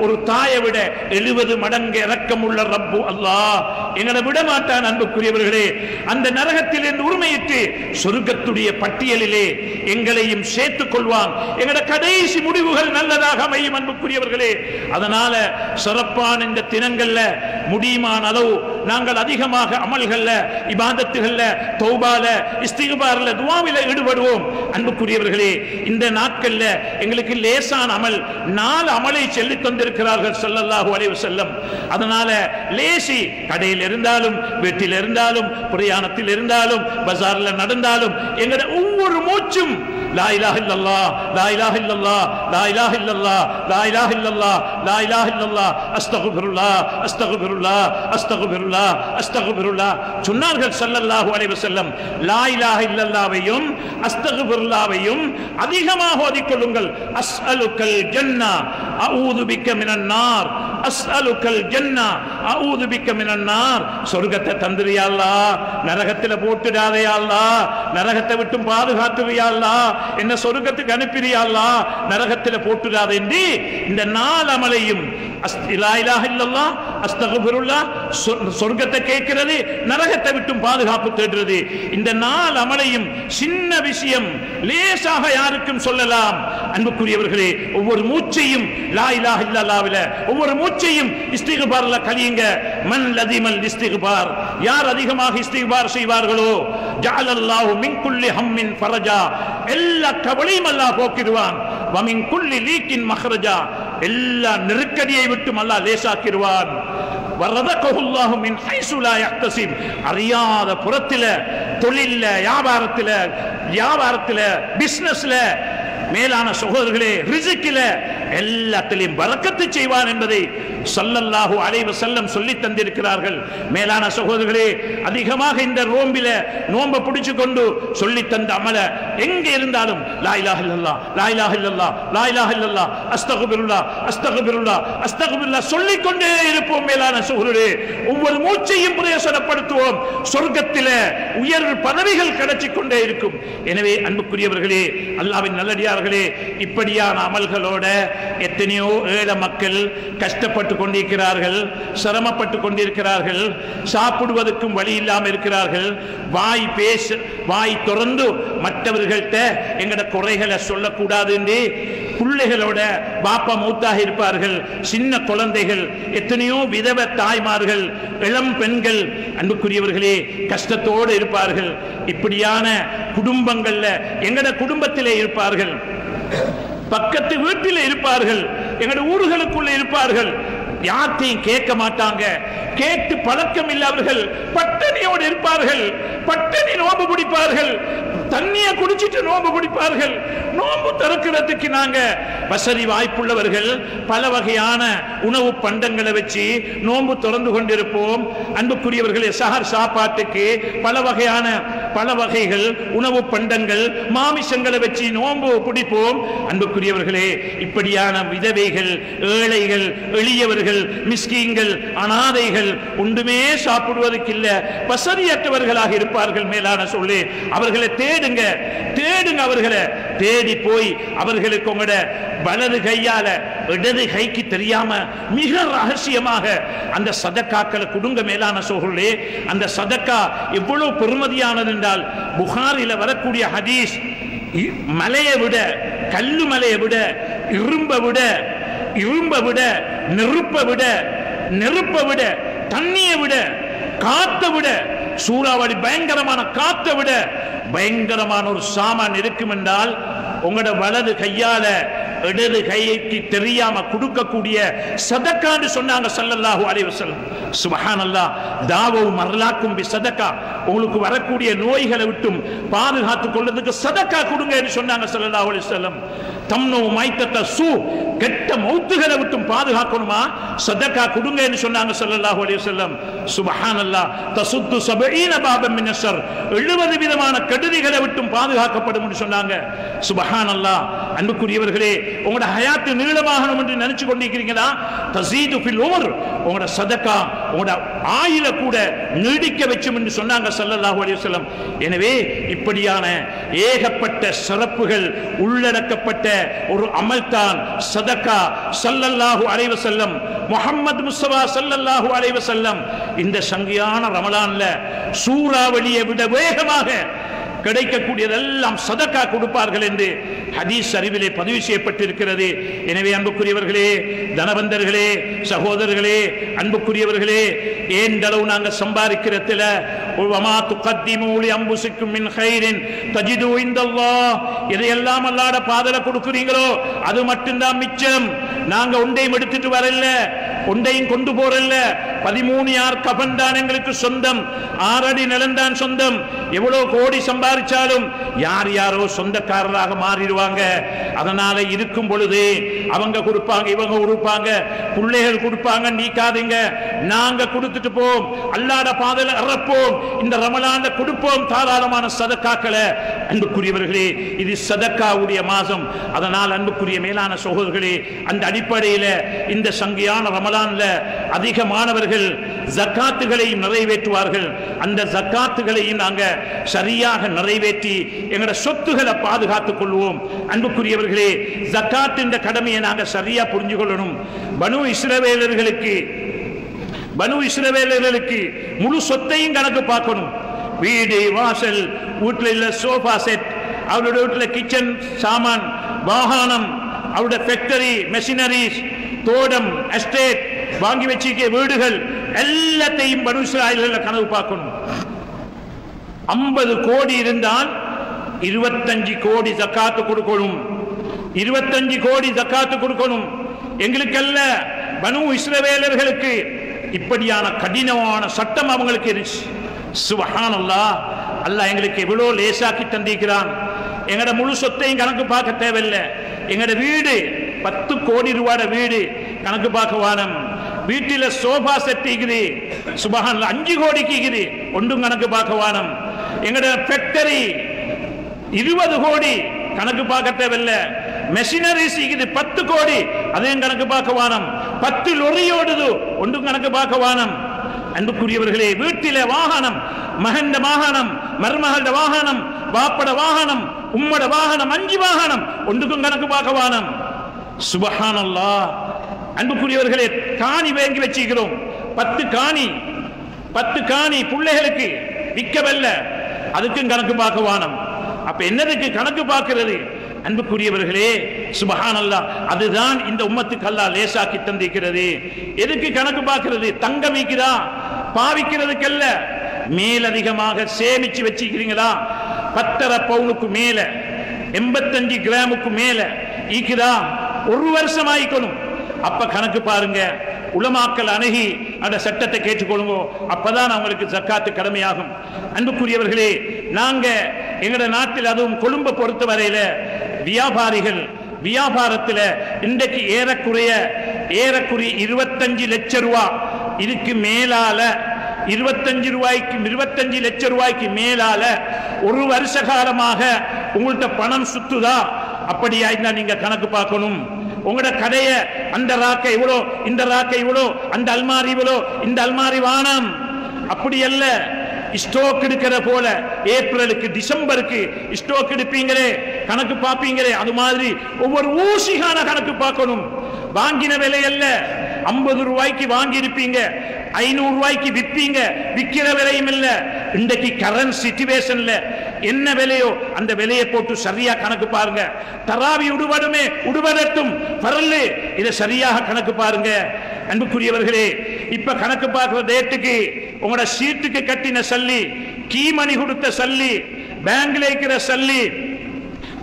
ஒரு தாயை விட 70 மடங்கு இரக்கமுள்ள ரப்பு அல்லாஹ் எங்களை விட மாட்டான். அன்புக்குரியவர்களே, அந்த நரகத்தில் இருந்து உரிமையிட்டு சொர்க்கத்துடைய பட்டியலிலே எங்களையும் சேர்த்துக் கொள்வான். எங்களுடைய கடைசி முடிவுகள் நல்லதாக அமையும். அன்புக்குரியவர்களே, அதனால சிறப்பான இந்த தினங்கள்ல முடியுமான அளவு நாங்கள் அதிகமாக அமல்கள்ல, இபாதத்துகள்ல, தௌபால, இஸ்திக்பார்ல, துஆவில ஈடுபடுவோம். அன்புக்குரியவர்களே, இந்த நாட்கள்ல எங்களுக்கு லேசான அமல் 4 அமலை சொல்லி தந்திருக்கிறார்கள் ஸல்லல்லாஹு அலைஹி வஸல்லம். அதனால லேசி, கடையில் இருந்தாலும், வீட்டில் இருந்தாலும், பிரயாணத்தில் இருந்தாலும், பஜார்ல நடந்தாலும் எங்களுடைய ஒவ்வொரு மூச்சும் லா இலாஹ இல்லல்லாஹ், லா இலாஹ இல்லல்லாஹ், லா இலாஹ இல்லல்லாஹ், லா இலாஹ இல்லல்லாஹ், லா இலாஹ இல்லல்லாஹ், அஸ்தக்ஃபிருல்லாஹ், அஸ்தக்ஃபிருல்லாஹ், அஸ்தக்ஃபிருல்லாஹ், அஸ்தக்ஃபிருல்லாஹ் சொன்னார்கள் ஸல்லல்லாஹு அலைஹி வஸல்லம். லா இலாஹ இல்லல்லாஹ்வையும் அஸ்தக்ஃபிருல்லாஹ்வையும் அதிகமாக ஓதிக்கொள்ளுங்கள். அஸ்அலுக்கல் ஜன்னா அஊது பிக்க மினன் நார், அஸ்அலுக்கல் ஜன்னா அஊது பிக்க மினன் நார். சொர்க்கத்தை தந்திரியா அல்லாஹ், நரகத்தில் போட்டுடாதே அல்லாஹ், நரகத்தை விட்டு பாதுகாத்துறியா அல்லாஹ், என்ன சொர்க்கத்துக்கு அனுப்பிறியா அல்லாஹ், நரகத்தில் போட்டுடாதே என்று இந்த 4 அமலையும் லா இலாஹ இல்லல்லாஹ், அஸ்தக்ஃபிருல்லாஹ், சொர்க்கத்தை கேட்கிறது, நரகத்தை விட்டு பாதுகாப்பு தேடுறது. இந்த 4 அமலையும் சின்ன விஷயம், லேசாக யாருக்கும் சொல்லலாம். அன்புக்குரியவர்களே, ஒவ்வொரு மூச்சையும் லா இலாஹ இல்லல்லாஹ்வில, ஒவ்வொரு மூச்சையும் இஸ்திக்பார்ல கலியுங்க. மன் லதிமல் இஸ்திக்பார், யார் அதிகமாக இஸ்திக்பார் செய்வார்களோ ஜஅலல்லாஹு மின் குல்லி ஹம்மின் ஃபரஜா, எல்லா கவலையும் அல்லாஹ் போக்கிடுவான். வ மின் குல்லி லீக்கின் மஹ்ரஜா, எல்லா நெருக்கடியை விட்டு அல்லாஹ் லேசாக்கிடுவான். வரதகஹுல்லாஹு மின் ஹைசு லா யஹ்தஸிப், அறியாத புறத்தில, தொழில்ல, வியாபாரத்தில, பிசினஸ்ல, மேலான சகோதரர்களே, ரிஸ்கில எல்லாத்திலையும் பரக்கத்து செய்வான் என்பதை ஸல்லல்லாஹு அலைஹி வஸல்லம் சொல்லி தந்திருக்கிறார்கள். மேலான சகோதரர்களே, அதிகமாக இந்த நோம்பில நோம்ப பிடிச்சு கொண்டு சொல்லி தந்த அமல எங்க இருந்தாலும் லா இலாஹ இல்லல்லாஹ், லா இலாஹ இல்லல்லாஹ், லா இலாஹ இல்லல்லாஹ், அஸ்தக்ஃபிருல்லாஹ், அஸ்தக்ஃபிருல்லாஹ், அஸ்தக்ஃபிருல்லாஹ் சொல்லிக்கொண்டே இருப்போம். மேலான சகோதரர்களே, ஒவ்வொரு மூச்சையும் பிரயோசனப்படுத்துவோம். சொர்க்கத்தில உயர் பதவிகள் கிடைச்சிக் கொண்டே இருக்கும். எனவே அன்புக்குரியவர்களே, அல்லாஹ்வின் நல்லடியார்களே, இப்படியான அமல்களோட எத்தனையோ ஏழை மக்கள் கஷ்டப்பட்டு கொண்டிருக்கிறார்கள், சிரமப்பட்டு கொண்டிருக்கிறார்கள், சாப்பிடுவதற்கும் வழி இல்லாமல் இருக்கிறார்கள். வாய் திறந்து மற்றவர்கள்ட்ட எங்கட குறைகளை சொல்லக்கூடாது என்று பிள்ளைகளோட பாப்பா மூத்தாக இருப்பார்கள், சின்ன குழந்தைகள், எத்தனையோ விதவ தாய்மார்கள், இளம் பெண்கள், அன்புக்குரியவர்களே, கஷ்டத்தோடு இருப்பார்கள். இப்படியான குடும்பங்கள்ல எங்கட குடும்பத்திலே இருப்பார்கள், பக்கத்து வீட்டில் இருப்பார்கள், எங்கட ஊர்களுக்குள்ள இருப்பார்கள். யார்த்தையும் கேட்க மாட்டாங்க, கேட்டு பழக்கம் இல்லாதவர்கள் பட்டினியோடு இருப்பார்கள், பட்டினி நோம்பு பிடிப்பார்கள், தண்ணியை குடிச்சிட்டு நோம்பு பிடிப்பார்கள். நோம்பு திறக்கிறதுக்கு நாங்க வசதி வாய்ப்புள்ளவர்கள் பல வகையான உணவு பண்டங்களை வச்சு நோம்பு திறந்து கொண்டிருப்போம். அன்புக்குரியவர்களே, சஹர் சாப்பாட்டுக்கு பல வகைகள் உணவு பண்டங்கள், மாமிசங்களை வச்சு நோம்பு பிடிப்போம். அன்புக்குரியவர்களே, இப்படியான விதவைகள், ஏழைகள், எளியவர்கள், மிஸ்கீன்கள், அனாதைகள் ஒன்றுமே சாப்பிடுவதற்கு இல்ல, வசதியற்றவர்களாக இருப்பார்கள். மேலான சொல்லி அவர்களை தேடுங்க, அவர்களை தேடி போய் அவர்களுக்கு உங்களோட வலது கையால இடது கைக்கு தெரியாம மிக ரகசியமாக அந்த சதக்காக்களை கொடுங்க. மேலான சோழர்களே, அந்த சதக்கா எவ்வளவு பெருமதியானது என்றால், புகாரில வரக்கூடிய ஹதீஸ், மலையை விட, கல்லு மலையை விட, இரும்பை விட, நெருப்பை விட, தண்ணியை விட, காத்தை விட, சூறாவளி பயங்கரமான காத்தை விட பயங்கரமான ஒரு சாமான் இருக்கும் என்றால், உங்களோட வலது கையால இடது கைக்கு தெரியாம கொடுக்கக்கூடிய சதக்கான்னு சொன்னாங்க ஸல்லல்லாஹு அலைஹி வஸல்லம். சுப்ஹானல்லாஹ். தாவும் மர்லாக்கும் பி சதக்கா, உங்களுக்கு வரக்கூடிய நோய்களை விட்டும் பாதுகாத்துக் கொள்றதுக்கு சதக்கா கொடுங்க என்று சொன்னாங்க ஸல்லல்லாஹு அலைஹி வஸல்லம். தம்னு மைத்தத சூ, கெட்ட மௌத்துகளை விட்டும் பாதுகாக்கணுமா சதக்கா கொடுங்க என்று சொன்னாங்க ஸல்லல்லாஹு அலைஹி வஸல்லம். சுப்ஹானல்லாஹ். தசுத்து 70 பாபம் மின் ஷர், 70 விதமான கெடுதிகளை விட்டும் பாதுகாக்கப்படும் என்று சொன்னாங்க. சுப்ஹானல்லாஹ். அன்புக்குரியவர்களே, உங்களோட ஹயாத் நீளமாகணும் என்று நினைச்சு கொண்டிருக்கிறீங்களா? தஸீது ஃபில் உம்ர், உங்களோட சதக்கா உங்களோட ஆயுள கூட நீடிக்க வச்சும் என்று சொன்னாங்க ஸல்லல்லாஹு அலைஹி வஸல்லம். எனவே இப்படியான ஏகப்பட்ட சிறப்புகள் உள்ளடக்கப்பட்ட ஒரு அமல் தான் சதக்கா. ஸல்லல்லாஹு அலைஹி வஸல்லம், முஹம்மது முஸ்தபா ஸல்லல்லாஹு அலைஹி வஸல்லம் இந்த சங்கியான ரமலான்ல சூறாவளியை விட வேகமாக கிடைக்கக்கூடியதெல்லாம் சதக்கா கொடுப்பார்கள் என்று ஹதீஸ் அறிவிலே பதிவு செய்யப்பட்டிருக்கிறது. எனவே அன்புக்குரியவர்களே, தனவந்தர்களே, சகோதரர்களே, அன்புக்குரியவர்களே, ஏண்டளவு நாங்க சம்பாதிக்கிறதுல வமா துகத்திமு லி அன்ஃபுசிக்கும் மின் கைரின் தஜிது இன்தல்லாஹ், எதையெல்லாம் அல்லாஹ்வுடைய பாதையில கொடுக்குறீங்களோ அது மட்டும்தான் மிச்சம். நாங்க ஒன்றையும் எடுத்துட்டு வரல, ஒன்றையும் கொண்டு போறல்ல. 13 யார் கபன் தான் எங்களுக்கு சொந்தம், 6 அடி நிலம் தான் சொந்தம். எவ்வளவு கோடி சம்பாதிச்சாலும் யார் யாரோ சொந்தக்காரராக மாறிடுவாங்க. அதனால இருக்கும் பொழுது அவங்க கொடுப்பாங்க, இவங்க கொடுப்பாங்க, பிள்ளைகள் கொடுப்பாங்க, நீக்காதீங்க. நாங்க கொடுத்துட்டு போம், அல்லாஹ்வுடைய பாதையில அறப்போம், இந்த ரமலான்ல கொடுப்போம் தாராளமான சதக்காக்களை. அன்புக்குரியவர்களே, இது சதக்காவுடைய மாதம். அதனால் அன்புக்குரிய மேலான சகோதரர்களே, அந்த அடிப்படையில் இந்த சங்கியான ரமலான்ல அதிகமானவர்கள் ஜக்காத்துகளையும் நிறைவேற்றுவார்கள். அந்த ஜக்காத்துகளையும் நாங்க சரியாக நிறைவேற்றி எங்களோட சொத்துக்களை பாதுகாத்துக் கொள்வோம். அன்புக்குரியவர்களே, ஜக்காத்தின் கடமையை நாங்க சரியா புரிஞ்சு கொள்ளணும். பனு இஸ்ரவேலர்களுக்கு முழு சொத்தையும் கணக்கு பார்க்கணும். வீடு, வாசல், வீட்டில் உள்ள சோஃபா செட், அவருடைய வீட்டில் கிச்சன் சாமான், வாகனம், அவருடைய ஃபேக்டரி, மெஷினரிஸ், தோட்டம், எஸ்டேட், வாங்கி வச்சிருக்க வீடுகள் எல்லாத்தையும் பனு இஸ்ராயேல்கள் கணக்கு பார்க்கணும். 50 கோடி இருந்தால் 25 கோடி ஜக்காத்து கொடுக்கணும். 25 கோடி ஜக்காத்து கொடுக்கணும். எங்களுக்கல்ல, பனு இஸ்ரவேலர்களுக்கு இப்படியான கடினமான சட்டம் அவங்களுக்கு இருந்துச்சு. சுப்ஹானல்லாஹ். அல்லாஹ் எங்களுக்கு எவ்வளோ லேசாக்கி தந்திருக்கிறான். எங்களோட முழு சொத்தையும் கணக்கு பார்க்க தேவையில்லை. எங்களோட வீடு 10 கோடி ரூபாய் வீடு கணக்கு பார்க்க வானம். வீட்டில் சோஃபா செட் இருக்குது, சுப்ஹானல்லாஹ், 5 கோடிக்கு இருக்குது, ஒன்றும் கணக்கு பார்க்க வானம். எங்களோட ஃபேக்டரி 20 கோடி கணக்கு பார்க்க தேவையில்லை. மெஷினரிஸ் 10 கோடி, அதையும் கணக்கு பார்க்க வானம். 10 லொரியோடுது, ஒன்றும் கணக்கு பார்க்க வானம். அன்புக்குரியவர்களே, வீட்டில வாகனம், மகண்ட வாகனம், மருமகள வாகனம், பாப்பட வாகனம், உம்மட வாகனம், 5 வாகனம், ஒன்றுக்கும் கணக்கு பார்க்க வானம். சுப்ஹானல்லாஹ். அன்புக்குரியவர்களே, காணி வாங்கி வச்சிருக்கிறோம். 10 காணி பிள்ளைகளுக்கு விற்கவல்ல, அதுக்கும் கணக்கு பார்க்க வானம். அப்ப என்னதுக்கு கணக்கு பார்க்கிறது? அன்புக்குரியவர்களே, சுப்ஹானல்லாஹ், அதுதான் இந்த உம்மத்துக்கு அல்லாஹ் லேசாக்கி தந்திருக்கிறது. எதுக்கு கணக்கு பார்க்கிறது? தங்கம் விற்கிறா, பாவிக்கிறதுக்கல்ல. மேலதிகமாக சேமிச்சு வச்சிருக்கிறீங்களா? 10.5 பவுனுக்கு மேல, 85 கிராமுக்கு மேல ஈக்குதா? 1 வருஷம் ஆயிக்கணும். அப்ப கணக்கு பாருங்க. உலமாக்கள் அணுகி அந்த சட்டத்தை கேட்டுக்கொள்ளுங்க. அப்பதான் அவங்களுக்கு ஜக்காத்து கடமையாகும். அன்புக்குரியவர்களே, நாங்க எங்கட நாட்டில், அதுவும் கொழும்பை பொறுத்த வரையில வியாபாரிகள் வியாபாரத்தில் இன்றைக்கு ஏறக்குறைய 25 லட்சம் ரூபாய், இதுக்கு மேலால 25 லட்சம் ரூபாய்க்கு மேலால ஒரு வருஷ காலமாக உங்கள்கிட்ட பணம் சுத்துதா? அப்படியா இருந்தா நீங்க கணக்கு பார்க்கணும். உங்களோட கடைய அந்த ராக்கை இவ்வளோ, இந்த ராக்கை இவ்வளோ, அந்த அல்மாரி இவ்வளோ, இந்த அல்மாரி வானம், அப்படி அல்ல. ஸ்டோக் எடுக்கிற போல ஏப்ரலுக்கு டிசம்பருக்கு ஸ்டோக் எடுப்பீங்களே, கணக்கு பார்ப்பீங்களே, அது மாதிரி ஒவ்வொரு ஊசிகான கணக்கு பார்க்கணும். வாங்கின விலை அல்ல. 50 ரூபாய்க்கு வாங்கி இருப்பீங்க, 500 ரூபாய்க்கு விற்பீங்க, விற்கிற விலையும் இல்ல. இன்றைக்கு கரண்ட் சிச்சுவேஷன்ல என்ன விலையோ அந்த விலையை போட்டு சரியா கணக்கு பாருங்க. தராவி உடுபடட்டும் பரல்லு, இதை சரியாக கணக்கு பாருங்க. அன்புக்குரியவர்களே, இப்ப கணக்கு பார்க்கிற டேட்டுக்கு உங்களோட சீட்டுக்கு கட்டின சல்லி, கீமணி கொடுத்த சல்லி, பேங்க்ல இருக்கிற சல்லி,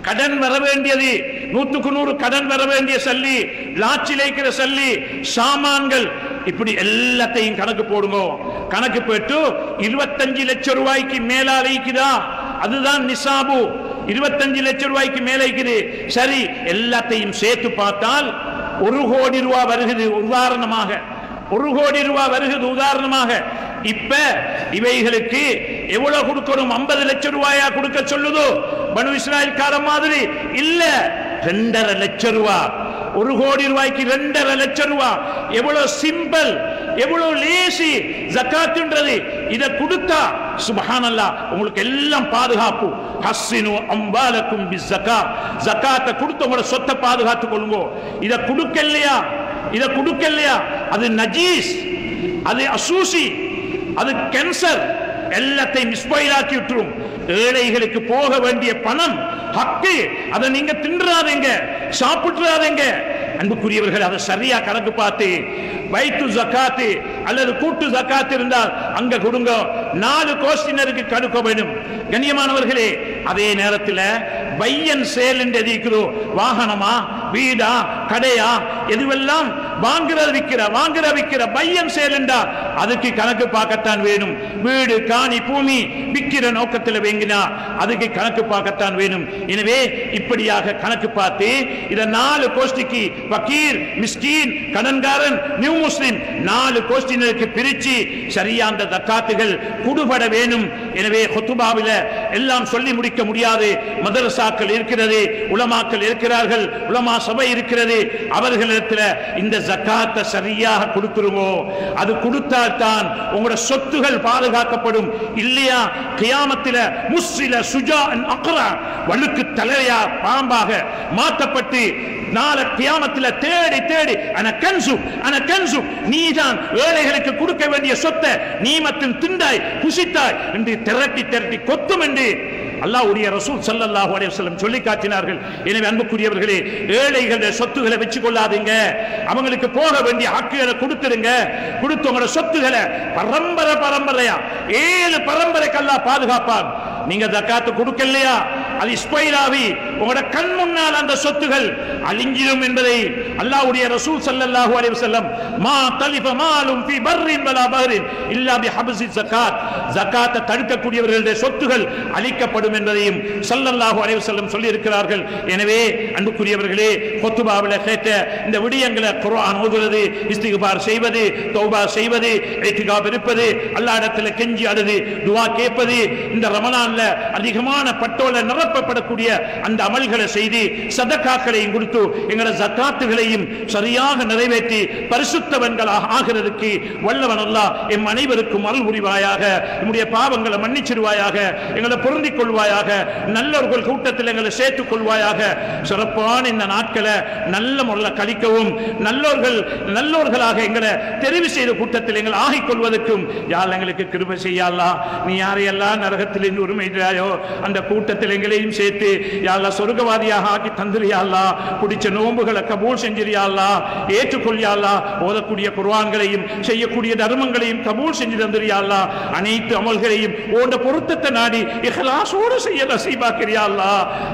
கடன் வர வேண்டியது, 100க்கு 100 கடன் வர வேண்டிய சல்லி, லாட்சியில் இருக்கிற சல்லி, சாமான்கள், இப்படி எல்லாத்தையும் கணக்கு போடுங்க. கணக்கு போட்டு 25 லட்சம் ரூபாய்க்கு மேலால இருக்குதா, அதுதான் நிசாபு. 25 லட்சம் ரூபாய்க்கு மேல இருக்குது. சரி, எல்லாத்தையும் சேர்த்து பார்த்தால் 1 கோடி ரூபாய் வருகிறது உதாரணமாக. 1 கோடி ரூபாய் வருகிறது உதாரணமாக. இப்ப இவைகளுக்கு எவ்வளவு கொடுக்கணும்? 50 லட்சம் ரூபாயா கொடுக்க சொல்லுதோ பனு இஸ்ராயல் காலம் மாதிரி? இல்ல, 2.5 லட்சம் ரூபாய். 1 கோடி ரூபாய்க்கு 2.5 லட்சம் ரூபாய். எவ்வளவு சிம்பிள், எவ்வளவு லேசி ஜகாத்ன்றது. இத கொடுத்தா சுப்ஹானல்லாஹ் உங்களுக்கு எல்லாம் பாதுகாப்பு. ஹஸ்ஸினு அம்வாலக்கும் பிஸ்ஸகாத், ஜகாத்தை கொடுத்து உங்களோட சொத்தை பாதுகாத்துக் கொள்ளுங்க. இத கொடுக்கலையா, இத கொடுக்கலையா, அது நஜீஸ், அது அசூசி, அது கேன்சர், எல்லாத்தையும் மிஸ்பைலாக்கி விட்டுரும். ஏழைகளுக்கு போக வேண்டிய பணம் ஹக்கு, அதை நீங்க தின்றாதீங்க, சாப்பிட்டுறாதீங்க. அன்புக்குரியவர்கள், அதை சரியா கணக்கு பார்த்து பைத்து ஜகாத்து அல்லது கூட்டு ஜகாத் இருந்தால் அங்க கொடுங்க. 4 கோஸ்டினருக்கு கடுக்க வேண்டும். கண்ணியமானவர்களே, அதே நேரத்தில் பையன் சேல் என்று எதிர்க்கிறோம். வாகனமா, வீடா, கடையா, எதுவெல்லாம் வாங்குற விக்கிற பையன் சேல் என்றால் அதுக்கு கணக்கு பார்க்கத்தான் வேணும். வீடு, காணி, பூமி விக்கிற நோக்கத்தில் வேங்கினா அதுக்கு கணக்கு பார்க்கத்தான் வேணும். எனவே இப்படியாக கணக்கு பார்த்து இத 4 கோஷ்டிக்கு, பக்கீர், மிஸ்கீன், கடன்காரன், நியூ முஸ்லிம், 4 கோஷ்டினருக்கு பிரிச்சு சரியா அந்த ஜகாத்துகள் குடுபட வேணும். எனவே ஹுத்துபாவில எல்லாம் சொல்லி முடிக்க முடியாது. மதரசாக்கள் இருக்கிறது, உலமாக்கள் இருக்கிறார்கள், உலமா சபை இருக்கிறது. அவர்களிடத்தில் இந்த ஜகாத்தை சரியாக கொடுத்துருமோ, அது கொடுத்தால் தான் உங்களோட சொத்துகள் பாதுகாக்கப்படும். இல்லையா கியாமத்தில முஸ்ஸில சுஜாஅன் அக்ரா, வழுக்கு தலையா பாம்பாக மாற்றப்பட்டு நாளை கியாமத்தில தேடி தேடி அன கன்சு நீதான் ஏழைகளுக்கு கொடுக்க வேண்டிய சொத்தை நீமத்தின் திண்டாய் புசித்தாய் என்று திரட்டி கொத்தும் என்று அல்லாஹ்வுடைய ரசூல் ஸல்லல்லாஹு அலைஹி வஸல்லம் சொல்லி காட்டினார்கள். எனவே அன்புக்குரியவர்களே, ஏழைகளுடைய சொத்துக்களை வெச்சு கொள்ளாதீங்க. அவங்களுக்கு போக வேண்டிய ஹக்குகளை கொடுத்துருங்க. கொடுத்து உங்களோட சொத்துக்களை பரம்பரையா 7 பரம்பரைக்கு அல்லாஹ் பாதுகாப்பான். நீங்க ஜகாத் கொடுக்கலையா, அது இஸ்பைலாவி உங்களோட கண் முன்னால் அந்த சொத்துகள் அழிஞ்சிடும் என்பதை அல்லாஹ்வுடைய ரசூல் ஸல்லல்லாஹு அலைஹி வஸல்லம் மா தலிஃப மாலும் ஃபீ பர்ரின் வலா பஹரின் இல்லா பிஹப்ஸி ஜகாத், ஜகாத்தை தடுக்கக்கூடியவர்களுடைய சொத்துகள் அழிக்கப்படும் என்பதையும் ஸல்லல்லாஹு அலைஹி வஸல்லம் சொல்லி இருக்கிறார்கள். எனவே அன்புக்குரியவர்களே, குத்பாவில கேட்ட இந்த விடயங்களை குர்ஆன் ஓதுவது, இஸ்திக்பார் செய்வது, தௌபா செய்வது, இத்திகாப் இருப்பது, அல்லாஹ்விடத்தில் கெஞ்சி அழுது துஆ கேட்பது, இந்த ரமலான்ல அதிகமான பட்டோல நிரப்பப்படக்கூடிய அந்த அமல்களை செய்து சதகாக்களையும் கொடுத்து எங்களோட ஜகாத்துகளையும் சரியாக நிறைவேற்றி பரிசுத்தவன்களாக ஆகிறதுக்கு வல்லவன் அல்லாஹ் எம் அனைவருக்கும் அருள் புரிவாயாக. நம்முடைய பாவங்களை மன்னிச்சிடுவாயாக, எங்களை பொருந்திக் கொள்வாயாக, நல்லவர்கள் கூட்டத்தில் எங்களை சேர்த்துக் கொள்வாயாக. சிறப்பான இந்த நாட்களை நல்ல முறையில் கழிக்கவும், நல்லோர்களாக எங்களை தெரிவு செய்த கூட்டத்தில் எங்களை ஆகிக் கொள்வதற்கும் யார் எங்களுக்கு கிருபை செய்யல்லா. நீ யாரையெல்லாம் நரகத்தில் இருந்து உரிமையாயோ அந்த கூட்டத்தில் எங்களையும் சேர்த்து யாழ்லா சொர்க்கவாதியாக ஆக்கி தந்திரியாள்லா. பிடிச்ச நோன்புகளை கபூல் செஞ்சிரியாள்லா, ஏற்றுக்கொள்ளியாள்லா. ஓதக்கூடிய குர்ஆன்களையும் செய்யக்கூடிய தர்மங்களையும் கபூல் செஞ்சு தந்திரியாள்லா. அனைத்து அமல்களையும் ஓட பொருத்தத்தை நாடி இஹ்லாஸோடு செய்ய நசீபாக்கிறியாள்லா.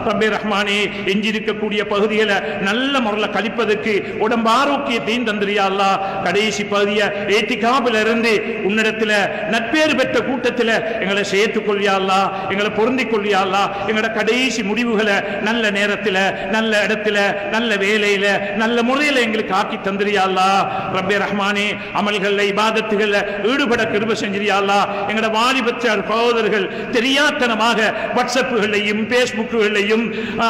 ரப்பே ரஹ்மானே, எஞ்சிருக்கக்கூடிய பகுதிகளை நல்ல முறையில் கழிப்பதற்கு உடம்பு ஆரோக்கியத்தையும் தந்திரியாள்லா. கடைசி பகுதியை ஏத்திகாபில் இருந்து உன்னிடத்தில் நட்பேறு பெற்ற கூட்டத்தில் எங்களை சேர்த்துக் கொள்ளியாள்லா, எங்களை பொருந்திக் கொள்ளியாள்லா. எங்களோட கடைசி முடிவுகளை நல்ல நேரத்தில், நல்ல இடத்துல, நல்ல வேலையில, நல்ல முறையில் எங்களுக்கு ஆக்கி தந்திரியாள்லா. ரப்பே ரஹ்மானே, அமல்கள் இபாதத்துகள் ஈடுபட கிருபை செஞ்சிரியாள்லா. எங்களோட வாலிபச்சார் சகோதரர்கள் தெரியாத்தனமாக வாட்ஸ்அப்புகளையும் பேஸ்புக்குகளையும்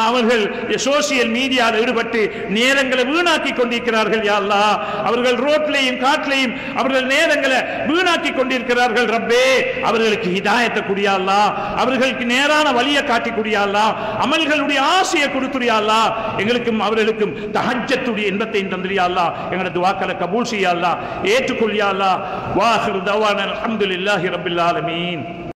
அவர்கள் சோசியல் மீடியாவில் ஈடுபட்டு நேரங்களை வீணாக்கி கொண்டிருக்கிறார்கள். யா அல்லாஹ், அவர்கள் ரோட்லையும் காட்டிலையும் அவர்கள் நேரங்களை வீணாக்கி கொண்டிருக்கிறார்கள். ரப்பே, அவர்களுக்கு ஹிதாயத்தை குடியா அல்லாஹ், அவர்களுக்கு நேரான வழியை காட்டி குடியா அல்லாஹ், அமல்களுடைய ஆசையை கொடுத்துறியா அல்லாஹ். எங்களுக்கும் அவர்களுக்கும் தஹஜ்ஜத்துடைய இன்பத்தை தந்திரியா அல்லாஹ். எங்களோட துஆக்களை கபூல் செய்யா அல்லாஹ், ஏற்றுக்கொள்ளியா அல்லாஹ். வாஹிர் தவானா அல்ஹம்துலில்லாஹி ரப்பில் ஆலமீன்.